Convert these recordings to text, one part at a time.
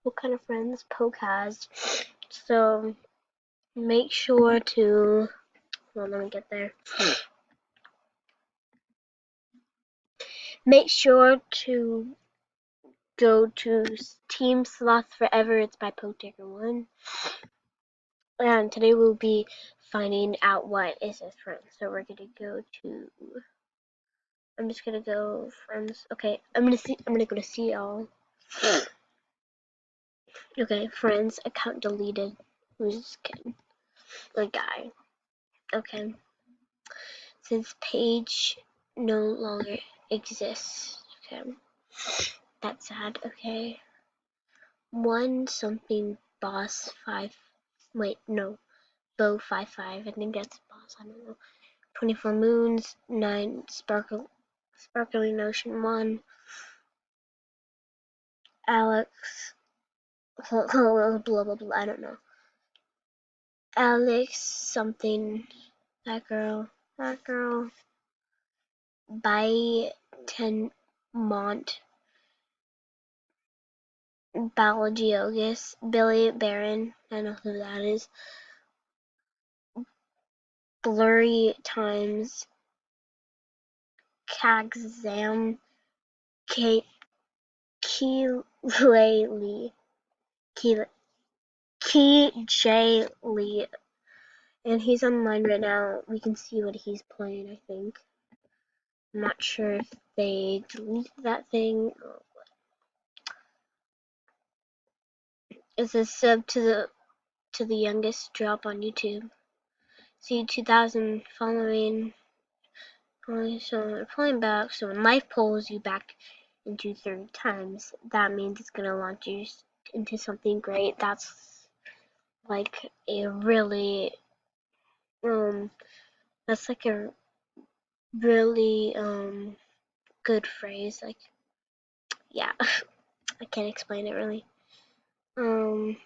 what kind of friends Poke has. So make sure to, well, let me get there. Make sure to go to Team Sloth Forever. It's by Poke1. And today we'll be finding out what is his friend. So we're gonna go to, I'm just gonna go friends. Okay, I'm gonna go to see all. Okay, friends, account deleted. Who's this kid? A guy. Okay. Since page no longer exists. Okay. That's sad. Okay. One something boss 5. Wait, no. Bow 5. I think that's boss. I don't know. 24 moons. 9 sparkling ocean 1. Alex. Blah blah blah. I don't know. Alex something. That girl. That girl. By 10 Mont. Balagiogus. Billy Baron. I don't know who that is. Blurry Times. Kagzam. Kate. Keeley. Key J. Lee. And he's online right now. We can see what he's playing, I think. I'm not sure if they deleted that thing. It's a sub to the youngest drop on YouTube. See 2000 following. So pulling back. So when life pulls you back into 30 times, that means it's gonna launch you into something great. That's like a really that's like a really good phrase. Like, yeah, I can't explain it really. Well,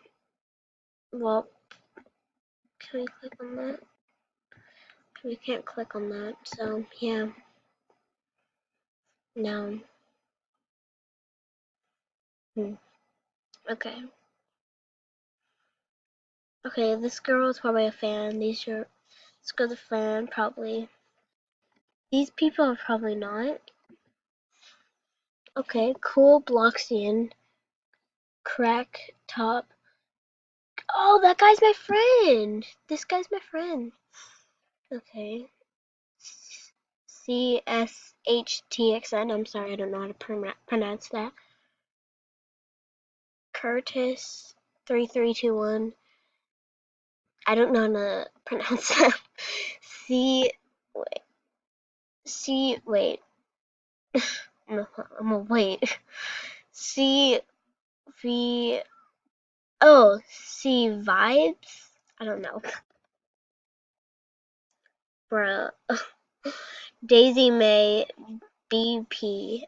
can we click on that? We can't click on that, so yeah. No. Okay. Okay, this girl is probably a fan. These are, this girl's a fan, probably. These people are probably not. Okay, cool Bloxian. Crack top. Oh, that guy's my friend. This guy's my friend. Okay. CSHTXN. I'm sorry, I don't know how to pronounce that. Curtis 3321. I don't know how to pronounce that. C wait. C wait. I'm gonna wait. C V C vibes? I don't know. Bruh. Daisy May BP.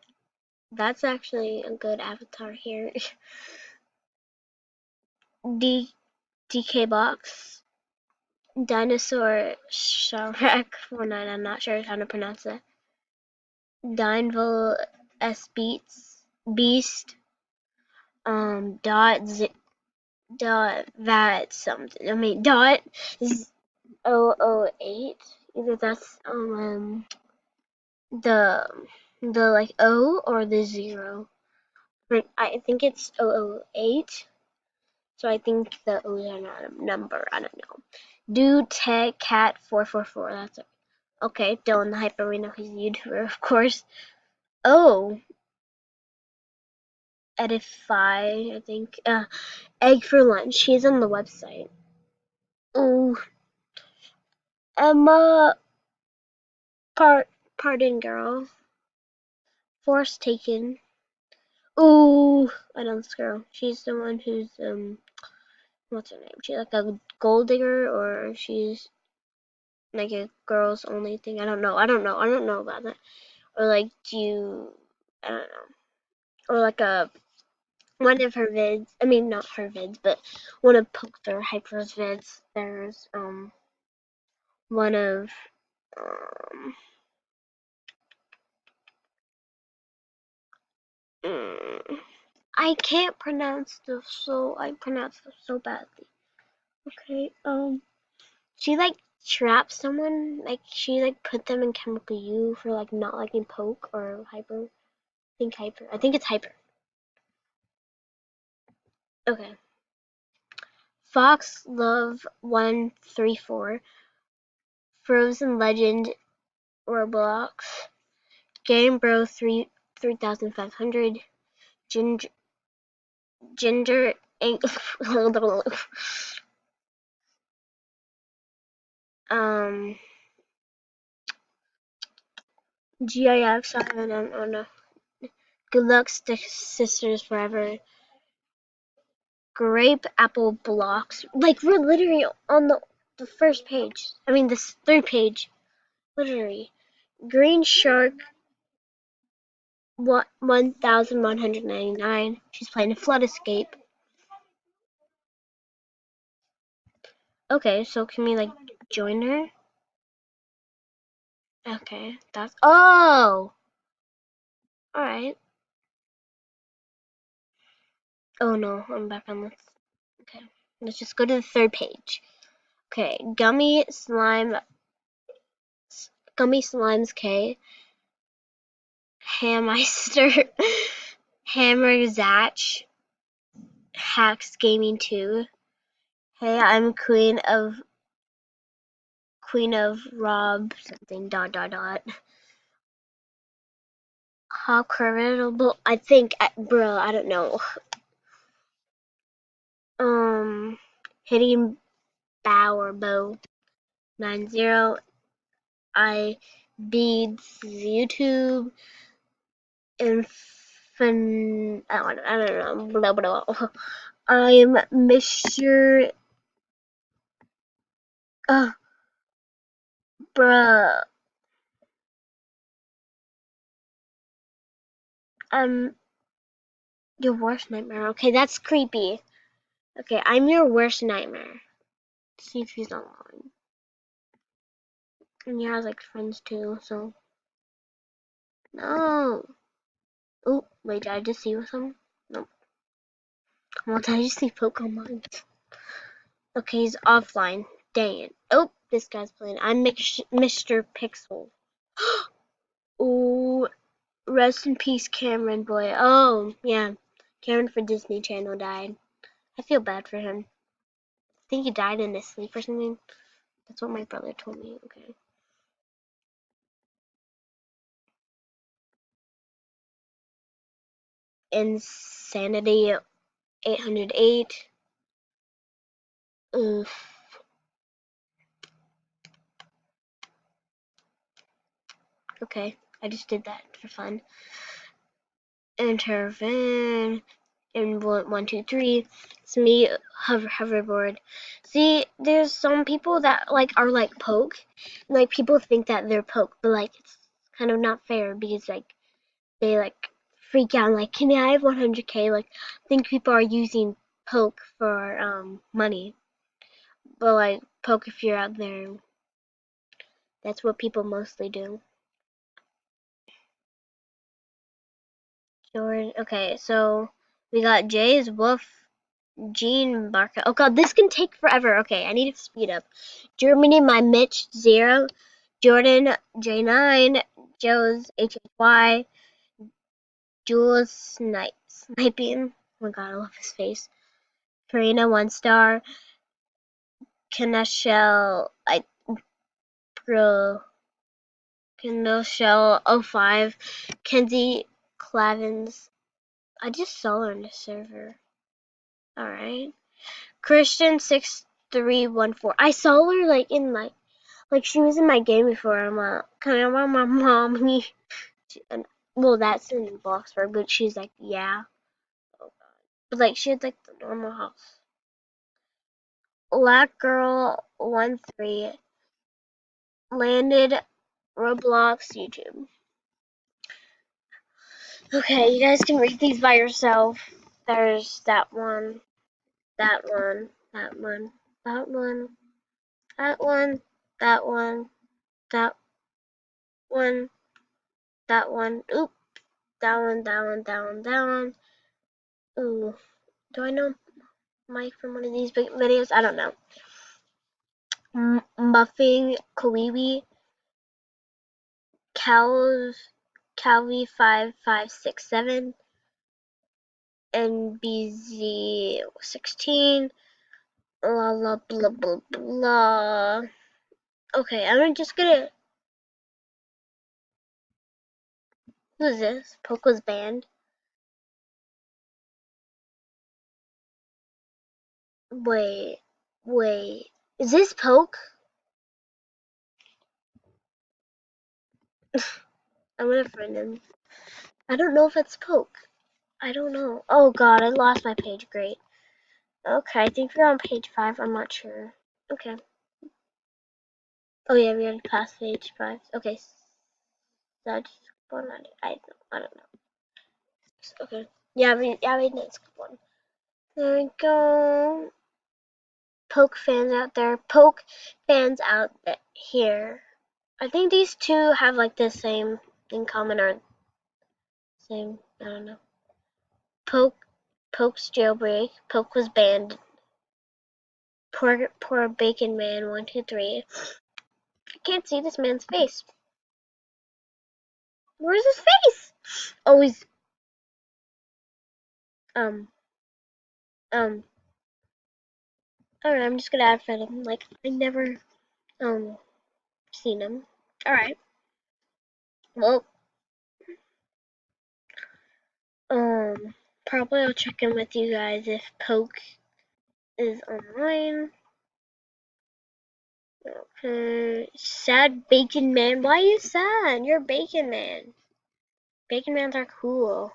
That's actually a good avatar here. D DK Box. Dinosaur Shark 49. I'm not sure how to pronounce that. Dineville S Beast. Dot that something. I mean dot 008. Either that's the like O or the 0. I think it's 008. So I think the O's are not a number. I don't know. Dude Tech Cat 444. That's it. Okay, Dylan the Hyper. We know he's a YouTuber, of course. Oh, Edify. I think. Egg for lunch. He's on the website. Ooh, Emma. Pardon, girl. Force taken. Ooh, I know this girl. She's the one who's what's her name? She's like a gold digger, or she's like a girls only thing. I don't know about that. Or like, I don't know. Or like a one of her vids. I mean, not her vids, but one of Poker Hyper's vids. There's one of um mm, I can't pronounce stuff, so I pronounce stuff so badly. Okay, she like trapped someone, like she like put them in chemical U for like not liking poke or hyper. Hyper. I think it's hyper. Okay. Fox Love 134, Frozen Legend Roblox, Game Bro 3500, Ginger Ginger um GIF, sorry, I don't know. Good luck, sisters forever. Grape apple blocks. Like we're literally on the first page. I mean this third page. Literally. Green shark 1199. She's playing a flood escape. Okay, so can we like join her? Okay, that's alright. Oh no, I'm back on this. Okay. Let's just go to the third page. Okay, Gummy Slimes K, Hammeister, Hammer Zatch, Hacks Gaming 2. Hey, I'm Queen of Rob something dot. How credible? I think, bro, I don't know. Hitting bow 90. I beads YouTube I don't know. Blah blah. I'm Mr. Uh, bruh. Um, your worst nightmare. Okay, that's creepy. Okay, I'm your worst nightmare. Let's see if he's online. And he has like friends too, so. No. Oh, wait, did I just see some? No. Well, did I just see Pokemon? Okay, he's offline. Dang it. Oh, this guy's playing. I'm Mr. Pixel. Ooh, rest in peace, Cameron boy. Oh, yeah. Cameron for Disney Channel died. I feel bad for him. I think he died in his sleep or something. That's what my brother told me. Okay. Insanity 808. Oof. Okay, I just did that for fun. Intervene. And 1, 2, 3. It's me, hoverboard. See, there's some people that like are like poke. Like people think that they're poke, but like it's kind of not fair because like they like freak out and like, can I have 100K? Like I think people are using poke for money, but like poke if you're out there, that's what people mostly do. Jordan. Okay, so we got Jay's Wolf, Gene Barker. Oh god, this can take forever. Okay, I need to speed up. Germany, my Mitch 0, Jordan J9, Joe's HHY, Jules sniping. Oh my god, I love his face. Karina 1 star, Kanashel I bro Kanashel 05, Kenzie Clavins. I just saw her in the server. Alright. Christian 6314. I saw her like in like she was in my game before. I'm like, can I want my mommy? And, well, that's in Bloxburg, but she's like, yeah. Oh god. But like she had like the normal house. Black Girl 13 landed Roblox YouTube. Okay, you guys can read these by yourself. There's that one, that one, that one, that one, that one, that one, that one, that one. Oop, that one, that one, that one, that one. Ooh, do I know Mike from one of these big videos? I don't know. Muffing Kawiwi Calvi 5567 NBZ 16 blah blah blah blah blah. Okay, I'm just gonna. Who's this? Poco's band. Wait, wait. Is this Poke? I'm gonna friend him. I don't know if it's Poke. I don't know. Oh god, I lost my page. Great. Okay, I think we're on page 5. I'm not sure. Okay. Oh yeah, we already passed page 5. Okay. That's one. I don't know. Okay. Yeah, we did skip one. There we go. Poke fans out there. Poke fans out here. I think these two have like the same in common or same. I don't know. Poke's jailbreak. Poke was banned. Poor Bacon Man. 1, 2, 3. I can't see this man's face. Where's his face? Oh, he's um um. Alright, I'm just gonna add friend him. Like I never um seen him. Alright. Well, probably I'll check in with you guys if Poke is online. Okay. Sad Bacon Man. Why are you sad? You're Bacon Man. Bacon Mans are cool.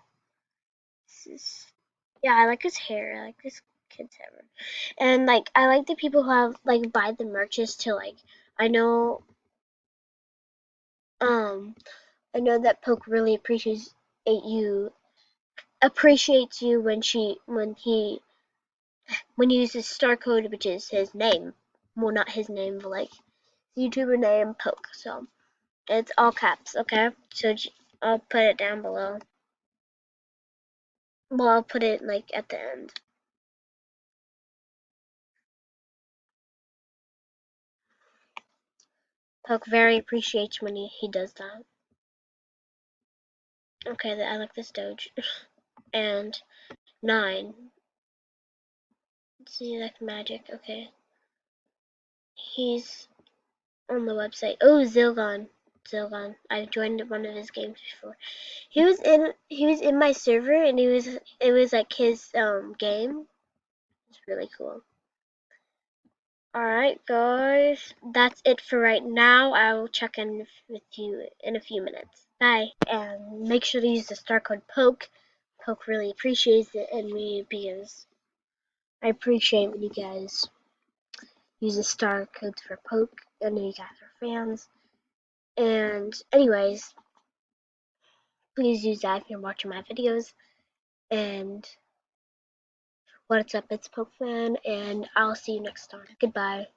Yeah, I like his hair. I like this kid's hair. And like I like the people who have like buy the merches to like I know um I know that Poke really appreciates you when he uses star code, which is his name. Well, not his name, but like YouTuber name Poke. So it's all caps, okay? So I'll put it down below. Well, I'll put it like at the end. Poke very appreciates when he does that. Okay, I like this Doge. And 9. See, like magic. Okay. He's on the website. Oh, Zilgon. Zilgon. I joined one of his games before. He was in my server and it was like his game. It's really cool. Alright guys, that's it for right now. I will check in with you in a few minutes. Bye. And make sure to use the star code POKE. POKE really appreciates it and me because I appreciate when you guys use the star codes for POKE. I know you guys are fans. And anyways, please use that if you're watching my videos. And what's up, it's PokeFan, and I'll see you next time. Goodbye.